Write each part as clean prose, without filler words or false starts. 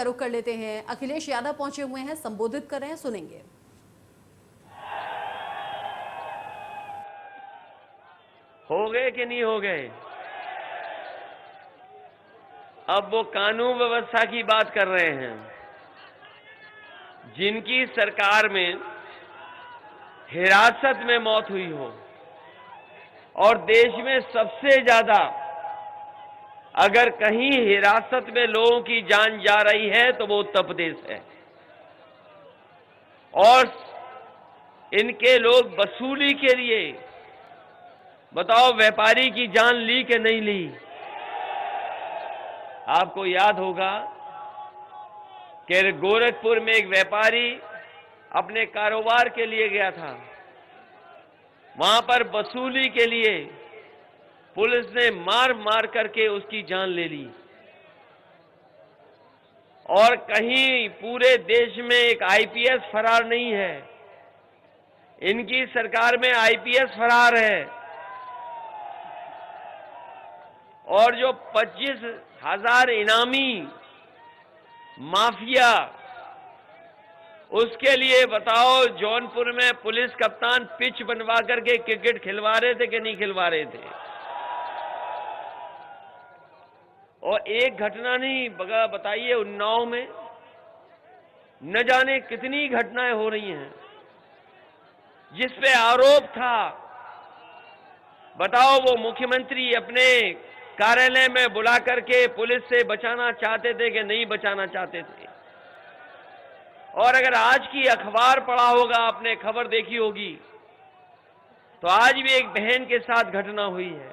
का रुख कर लेते हैं। अखिलेश यादव पहुंचे हुए हैं, संबोधित कर रहे हैं, सुनेंगे। हो गए कि नहीं हो गए? अब वो कानून व्यवस्था की बात कर रहे हैं। जिनकी सरकार में हिरासत में मौत हुई हो और देश में सबसे ज्यादा अगर कहीं हिरासत में लोगों की जान जा रही है तो वो उत्तर प्रदेश है। और इनके लोग वसूली के लिए बताओ व्यापारी की जान ली कि नहीं ली? आपको याद होगा कि गोरखपुर में एक व्यापारी अपने कारोबार के लिए गया था। वहां पर वसूली के लिए पुलिस ने मार मार करके उसकी जान ले ली। और कहीं पूरे देश में एक आईपीएस फरार नहीं है। इनकी सरकार में आईपीएस फरार है। और जो 25,000 इनामी माफिया, उसके लिए बताओ जौनपुर में पुलिस कप्तान पिच बनवा करके क्रिकेट खिलवा रहे थे कि नहीं खिलवा रहे थे? और एक घटना नहीं बताइए, उन्नाव में न जाने कितनी घटनाएं हो रही हैं जिस पे आरोप था। बताओ वो मुख्यमंत्री अपने कार्यालय में बुला करके पुलिस से बचाना चाहते थे कि नहीं बचाना चाहते थे? और अगर आज की अखबार पढ़ा होगा, आपने खबर देखी होगी, तो आज भी एक बहन के साथ घटना हुई है।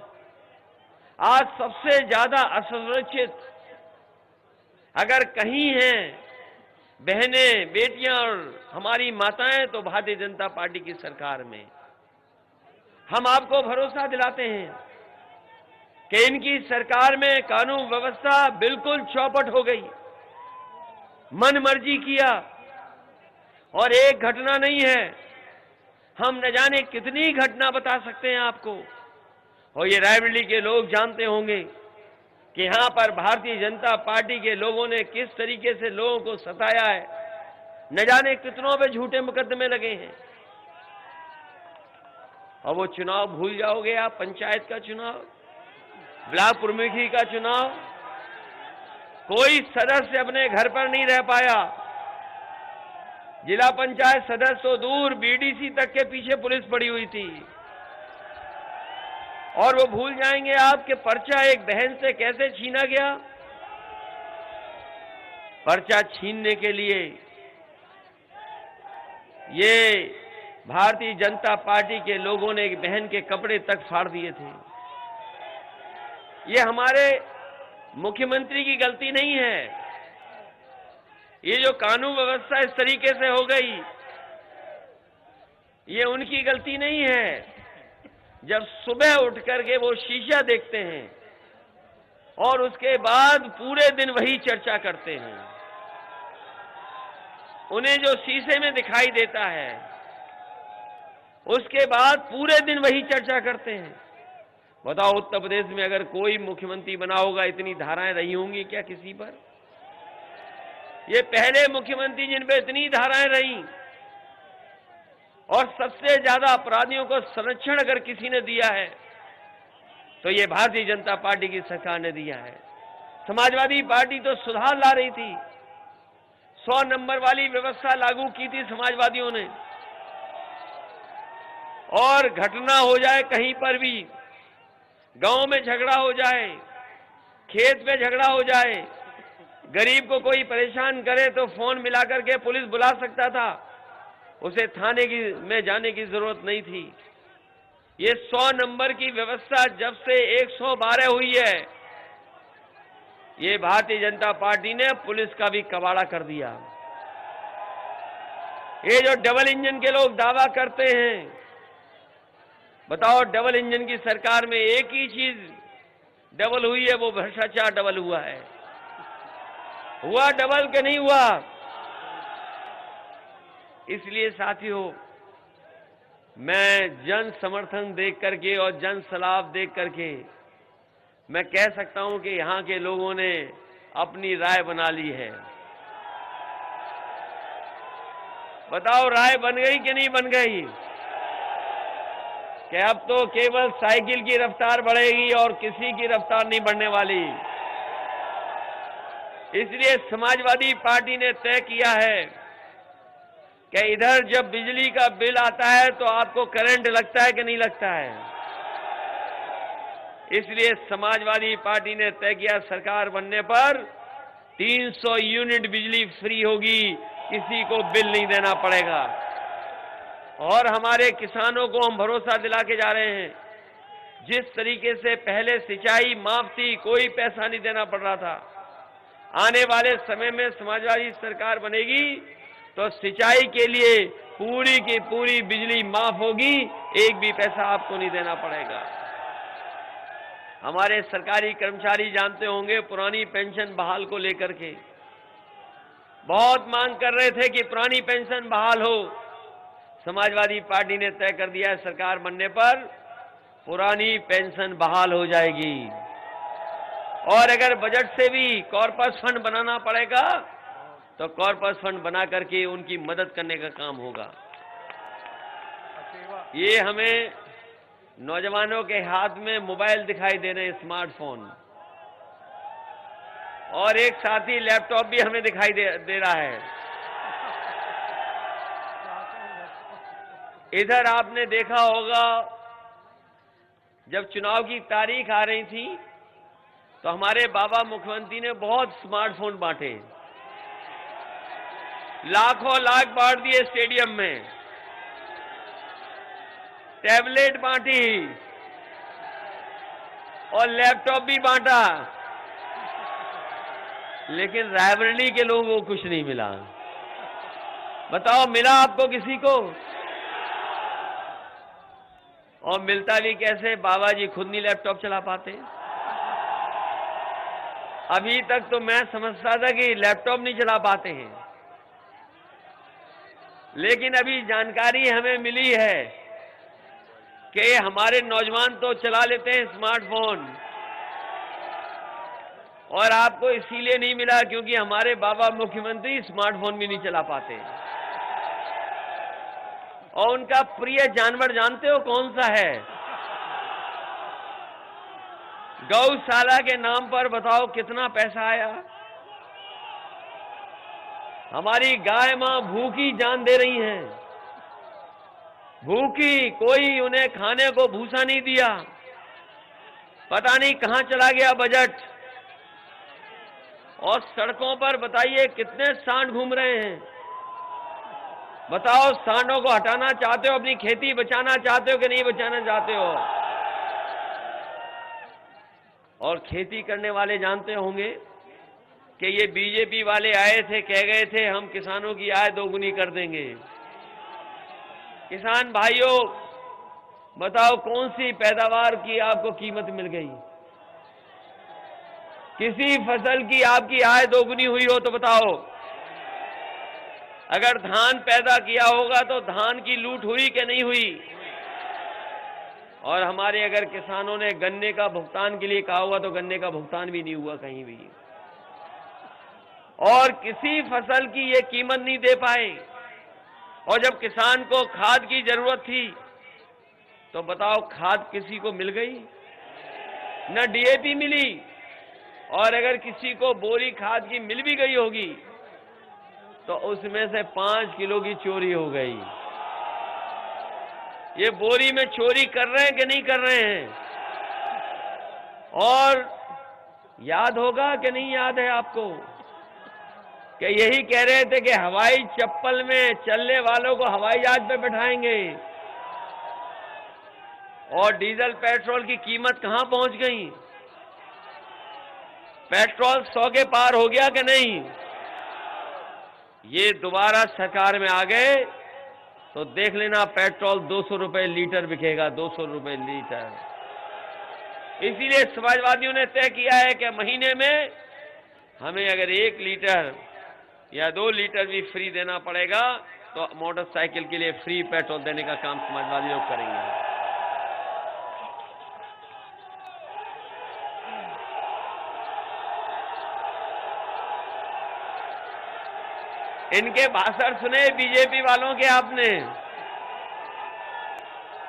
आज सबसे ज्यादा असुरक्षित अगर कहीं हैं बहनें, बेटियां और हमारी माताएं तो भारतीय जनता पार्टी की सरकार में। हम आपको भरोसा दिलाते हैं कि इनकी सरकार में कानून व्यवस्था बिल्कुल चौपट हो गई। मन मर्जी किया और एक घटना नहीं है, हम न जाने कितनी घटना बता सकते हैं आपको। और ये रायबरेली के लोग जानते होंगे कि यहां पर भारतीय जनता पार्टी के लोगों ने किस तरीके से लोगों को सताया है। न जाने कितनों पे झूठे मुकदमे लगे हैं। और वो चुनाव भूल जाओगे आप, पंचायत का चुनाव, ब्लॉक प्रमुखी का चुनाव, कोई सदस्य अपने घर पर नहीं रह पाया। जिला पंचायत सदस्य तो दूर, बीडीसी तक के पीछे पुलिस पड़ी हुई थी। और वो भूल जाएंगे आपके पर्चा एक बहन से कैसे छीना गया। पर्चा छीनने के लिए ये भारतीय जनता पार्टी के लोगों ने एक बहन के कपड़े तक फाड़ दिए थे। ये हमारे मुख्यमंत्री की गलती नहीं है। ये जो कानून व्यवस्था इस तरीके से हो गई, ये उनकी गलती नहीं है। जब सुबह उठ करके वो शीशा देखते हैं और उसके बाद पूरे दिन वही चर्चा करते हैं, उन्हें जो शीशे में दिखाई देता है उसके बाद पूरे दिन वही चर्चा करते हैं। बताओ उत्तर प्रदेश में अगर कोई मुख्यमंत्री बना होगा, इतनी धाराएं रही होंगी क्या किसी पर? ये पहले मुख्यमंत्री जिन पे इतनी धाराएं रही। और सबसे ज्यादा अपराधियों को संरक्षण अगर किसी ने दिया है तो ये भारतीय जनता पार्टी की सरकार ने दिया है। समाजवादी पार्टी तो सुधार ला रही थी, 100 नंबर वाली व्यवस्था लागू की थी समाजवादियों ने। और घटना हो जाए कहीं पर भी, गांव में झगड़ा हो जाए, खेत में झगड़ा हो जाए, गरीब को कोई परेशान करे तो फोन मिला करके पुलिस बुला सकता था, उसे थाने में जाने की जरूरत नहीं थी। ये 100 नंबर की व्यवस्था जब से 112 हुई है, ये भारतीय जनता पार्टी ने पुलिस का भी कबाड़ा कर दिया। ये जो डबल इंजन के लोग दावा करते हैं, बताओ डबल इंजन की सरकार में एक ही चीज डबल हुई है, वो भ्रष्टाचार डबल हुआ है। हुआ डबल के नहीं हुआ? इसलिए साथियों, मैं जन समर्थन देख करके और जन सलाह देख करके मैं कह सकता हूं कि यहां के लोगों ने अपनी राय बना ली है। बताओ राय बन गई कि नहीं बन गई? कि अब तो केवल साइकिल की रफ्तार बढ़ेगी और किसी की रफ्तार नहीं बढ़ने वाली। इसलिए समाजवादी पार्टी ने तय किया है कि इधर जब बिजली का बिल आता है तो आपको करंट लगता है कि नहीं लगता है। इसलिए समाजवादी पार्टी ने तय किया सरकार बनने पर 300 यूनिट बिजली फ्री होगी, किसी को बिल नहीं देना पड़ेगा। और हमारे किसानों को हम भरोसा दिला के जा रहे हैं, जिस तरीके से पहले सिंचाई माफ थी, कोई पैसा नहीं देना पड़ रहा था, आने वाले समय में समाजवादी सरकार बनेगी तो सिंचाई के लिए पूरी की पूरी बिजली माफ होगी, एक भी पैसा आपको नहीं देना पड़ेगा। हमारे सरकारी कर्मचारी जानते होंगे, पुरानी पेंशन बहाल को लेकर के बहुत मांग कर रहे थे कि पुरानी पेंशन बहाल हो। समाजवादी पार्टी ने तय कर दिया है सरकार बनने पर पुरानी पेंशन बहाल हो जाएगी। और अगर बजट से भी कॉर्पस फंड बनाना पड़ेगा तो कॉर्पस फंड बना करके उनकी मदद करने का काम होगा। ये हमें नौजवानों के हाथ में मोबाइल दिखाई दे रहे हैं, स्मार्टफोन, और एक साथी लैपटॉप भी हमें दिखाई दे रहा है। इधर आपने देखा होगा जब चुनाव की तारीख आ रही थी तो हमारे बाबा मुख्यमंत्री ने बहुत स्मार्टफोन बांटे, लाखों लाख बांट दिए स्टेडियम में, टैबलेट बांटी और लैपटॉप भी बांटा, लेकिन रायबरेली के लोगों को कुछ नहीं मिला। बताओ मिला आपको किसी को? और मिलता भी कैसे? बाबा जी खुद नहीं लैपटॉप चला पाते। अभी तक तो मैं समझता था कि लैपटॉप नहीं चला पाते हैं, लेकिन अभी जानकारी हमें मिली है कि हमारे नौजवान तो चला लेते हैं स्मार्टफोन। और आपको इसीलिए नहीं मिला क्योंकि हमारे बाबा मुख्यमंत्री स्मार्टफोन भी नहीं चला पाते। और उनका प्रिय जानवर जानते हो कौन सा है? गौशाला के नाम पर बताओ कितना पैसा आया। हमारी गाय मां भूखी जान दे रही हैं, भूखी, कोई उन्हें खाने को भूसा नहीं दिया। पता नहीं कहां चला गया बजट। और सड़कों पर बताइए कितने सांड घूम रहे हैं। बताओ सांडों को हटाना चाहते हो, अपनी खेती बचाना चाहते हो कि नहीं बचाना चाहते हो? और खेती करने वाले जानते होंगे कि ये बीजेपी वाले आए थे, कह गए थे हम किसानों की आय दोगुनी कर देंगे। किसान भाइयों बताओ कौन सी पैदावार की आपको कीमत मिल गई? किसी फसल की आपकी आय दोगुनी हुई हो तो बताओ। अगर धान पैदा किया होगा तो धान की लूट हुई कि नहीं हुई? और हमारे अगर किसानों ने गन्ने का भुगतान के लिए कहा हुआ तो गन्ने का भुगतान भी नहीं हुआ कहीं भी। और किसी फसल की ये कीमत नहीं दे पाए। और जब किसान को खाद की जरूरत थी तो बताओ खाद किसी को मिल गई? न डीएपी मिली। और अगर किसी को बोरी खाद की मिल भी गई होगी तो उसमें से 5 किलो की चोरी हो गई। ये बोरी में चोरी कर रहे हैं कि नहीं कर रहे हैं? और याद होगा कि नहीं याद है आपको कि यही कह रहे थे कि हवाई चप्पल में चलने वालों को हवाई जहाज पे बैठाएंगे। और डीजल पेट्रोल की कीमत कहां पहुंच गई? पेट्रोल 100 के पार हो गया कि नहीं? ये दोबारा सरकार में आ गए तो देख लेना पेट्रोल 200 रुपए लीटर बिकेगा, 200 रुपए लीटर। इसीलिए समाजवादियों ने तय किया है कि महीने में हमें अगर 1 लीटर या 2 लीटर भी फ्री देना पड़ेगा तो मोटरसाइकिल के लिए फ्री पेट्रोल देने का काम समाजवादी लोग करेंगे। इनके भाषण सुने बीजेपी वालों के आपने?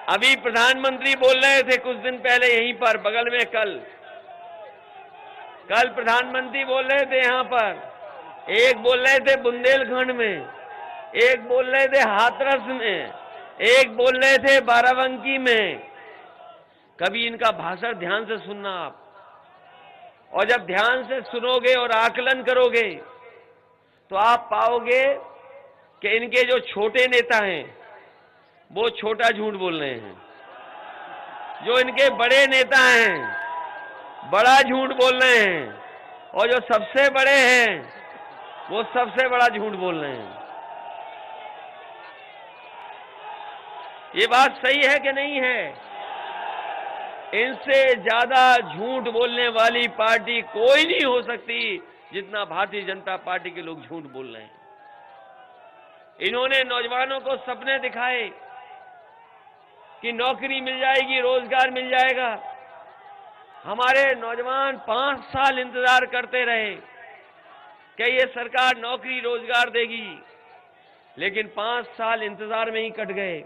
अभी प्रधानमंत्री बोल रहे थे कुछ दिन पहले यहीं पर बगल में, कल प्रधानमंत्री बोल रहे थे यहां पर। एक बोल रहे थे बुंदेलखंड में, एक बोल रहे थे हाथरस में, एक बोल रहे थे बाराबंकी में। कभी इनका भाषण ध्यान से सुनना आप, और जब ध्यान से सुनोगे और आकलन करोगे तो आप पाओगे कि इनके जो छोटे नेता हैं वो छोटा झूठ बोल रहे हैं, जो इनके बड़े नेता हैं बड़ा झूठ बोल रहे हैं, और जो सबसे बड़े हैं वो सबसे बड़ा झूठ बोल रहे हैं। ये बात सही है कि नहीं है? इनसे ज्यादा झूठ बोलने वाली पार्टी कोई नहीं हो सकती जितना भारतीय जनता पार्टी के लोग झूठ बोल रहे हैं। इन्होंने नौजवानों को सपने दिखाए कि नौकरी मिल जाएगी, रोजगार मिल जाएगा। हमारे नौजवान 5 साल इंतजार करते रहे कि ये सरकार नौकरी रोजगार देगी, लेकिन 5 साल इंतजार में ही कट गए।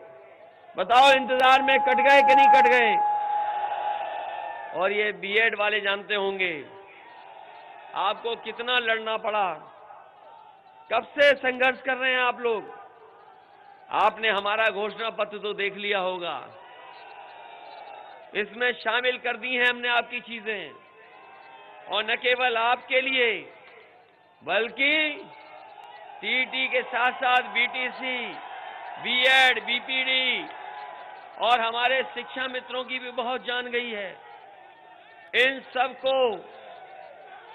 बताओ, इंतजार में कट गए कि नहीं कट गए? और ये बीएड वाले जानते होंगे आपको कितना लड़ना पड़ा, कब से संघर्ष कर रहे हैं आप लोग। आपने हमारा घोषणा पत्र तो देख लिया होगा, इसमें शामिल कर दी हैं हमने आपकी चीजें, और न केवल आपके लिए बल्कि टीटी के साथ साथ बीटीसी, बीएड, बीपीडी और हमारे शिक्षा मित्रों की भी बहुत जान गई है। इन सबको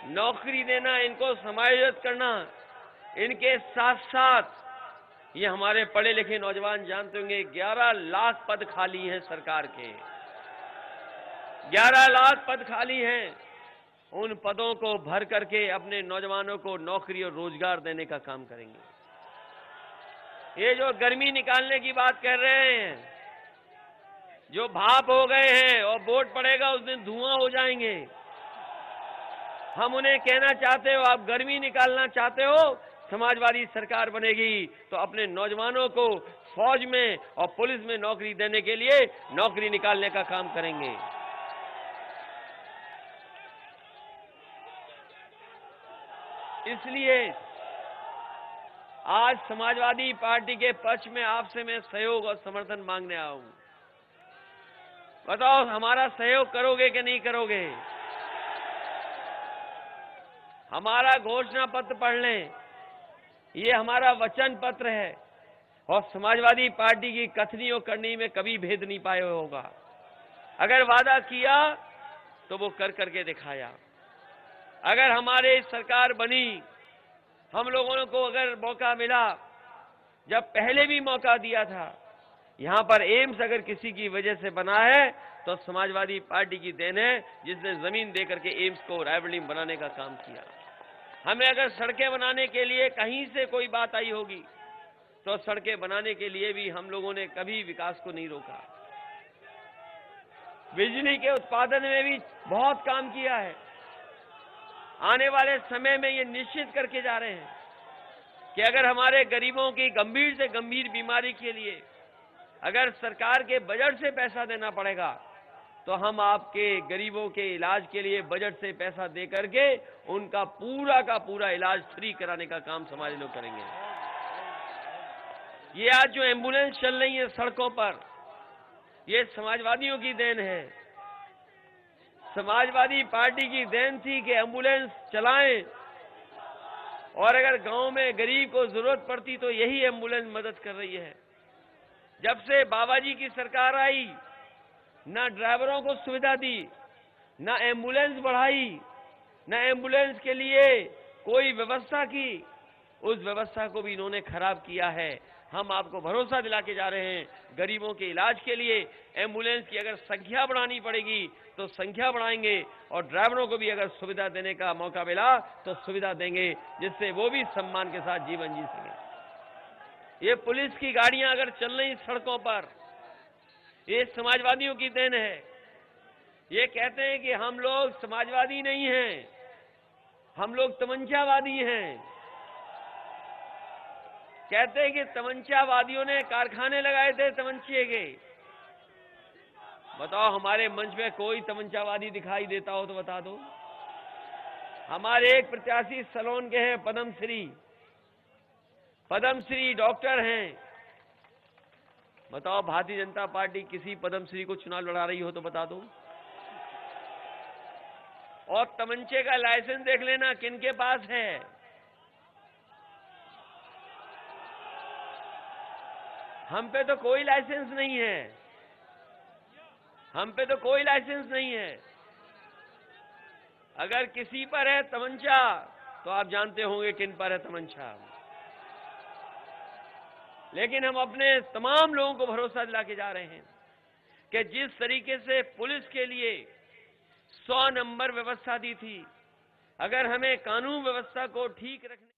नौकरी देना, इनको समायोजित करना, इनके साथ साथ ये हमारे पढ़े लिखे नौजवान जानते होंगे 11 लाख पद खाली हैं सरकार के, 11 लाख पद खाली हैं। उन पदों को भर करके अपने नौजवानों को नौकरी और रोजगार देने का काम करेंगे। ये जो गर्मी निकालने की बात कर रहे हैं, जो भाप हो गए हैं और वोट पड़ेगा उस दिन धुआं हो जाएंगे, हम उन्हें कहना चाहते हो, आप गर्मी निकालना चाहते हो, समाजवादी सरकार बनेगी तो अपने नौजवानों को फौज में और पुलिस में नौकरी देने के लिए नौकरी निकालने का काम करेंगे। इसलिए आज समाजवादी पार्टी के पक्ष में आपसे मैं सहयोग और समर्थन मांगने आया हूं। बताओ, हमारा सहयोग करोगे कि नहीं करोगे? हमारा घोषणा पत्र पढ़ लें, ये हमारा वचन पत्र है, और समाजवादी पार्टी की कथनी और करनी में कभी भेद नहीं पाए होगा। अगर वादा किया तो वो कर करके दिखाया। अगर हमारे सरकार बनी, हम लोगों को अगर मौका मिला, जब पहले भी मौका दिया था, यहां पर एम्स अगर किसी की वजह से बना है तो समाजवादी पार्टी की देन है, जिसने जमीन देकर के एम्स को रायबरेली में बनाने का काम किया। हमें अगर सड़कें बनाने के लिए कहीं से कोई बात आई होगी तो सड़कें बनाने के लिए भी हम लोगों ने कभी विकास को नहीं रोका। बिजली के उत्पादन में भी बहुत काम किया है। आने वाले समय में ये निश्चित करके जा रहे हैं कि अगर हमारे गरीबों की गंभीर से गंभीर बीमारी के लिए अगर सरकार के बजट से पैसा देना पड़ेगा तो हम आपके गरीबों के इलाज के लिए बजट से पैसा दे करके उनका पूरा का पूरा इलाज फ्री कराने का काम समाज लोग करेंगे। ये आज जो एम्बुलेंस चल रही है सड़कों पर, ये समाजवादियों की देन है। समाजवादी पार्टी की देन थी कि एम्बुलेंस चलाएं, और अगर गांव में गरीब को जरूरत पड़ती तो यही एम्बुलेंस मदद कर रही है। जब से बाबा जी की सरकार आई, ना ड्राइवरों को सुविधा दी, ना एम्बुलेंस बढ़ाई, ना एम्बुलेंस के लिए कोई व्यवस्था की, उस व्यवस्था को भी इन्होंने खराब किया है। हम आपको भरोसा दिला के जा रहे हैं, गरीबों के इलाज के लिए एम्बुलेंस की अगर संख्या बढ़ानी पड़ेगी तो संख्या बढ़ाएंगे, और ड्राइवरों को भी अगर सुविधा देने का मौका मिला तो सुविधा देंगे, जिससे वो भी सम्मान के साथ जीवन जी सके। ये पुलिस की गाड़ियां अगर चल रही सड़कों पर, ये समाजवादियों की देन है। ये कहते हैं कि हम लोग समाजवादी नहीं हैं, हम लोग तमंचावादी हैं। कहते हैं कि तमंचावादियों ने कारखाने लगाए थे तमंचे के। बताओ, हमारे मंच में कोई तमंचावादी दिखाई देता हो तो बता दो। हमारे एक प्रत्याशी सलोन के हैं, पद्मश्री डॉक्टर हैं। बताओ, भारतीय जनता पार्टी किसी पद्मश्री को चुनाव लड़ा रही हो तो बता दो। और तमंचे का लाइसेंस देख लेना किनके पास है। हम पे तो कोई लाइसेंस नहीं है, हम पे तो कोई लाइसेंस नहीं है। अगर किसी पर है तमंचा तो आप जानते होंगे किन पर है तमंचा। लेकिन हम अपने तमाम लोगों को भरोसा दिला के जा रहे हैं कि जिस तरीके से पुलिस के लिए 100 नंबर व्यवस्था दी थी, अगर हमें कानून व्यवस्था को ठीक रखने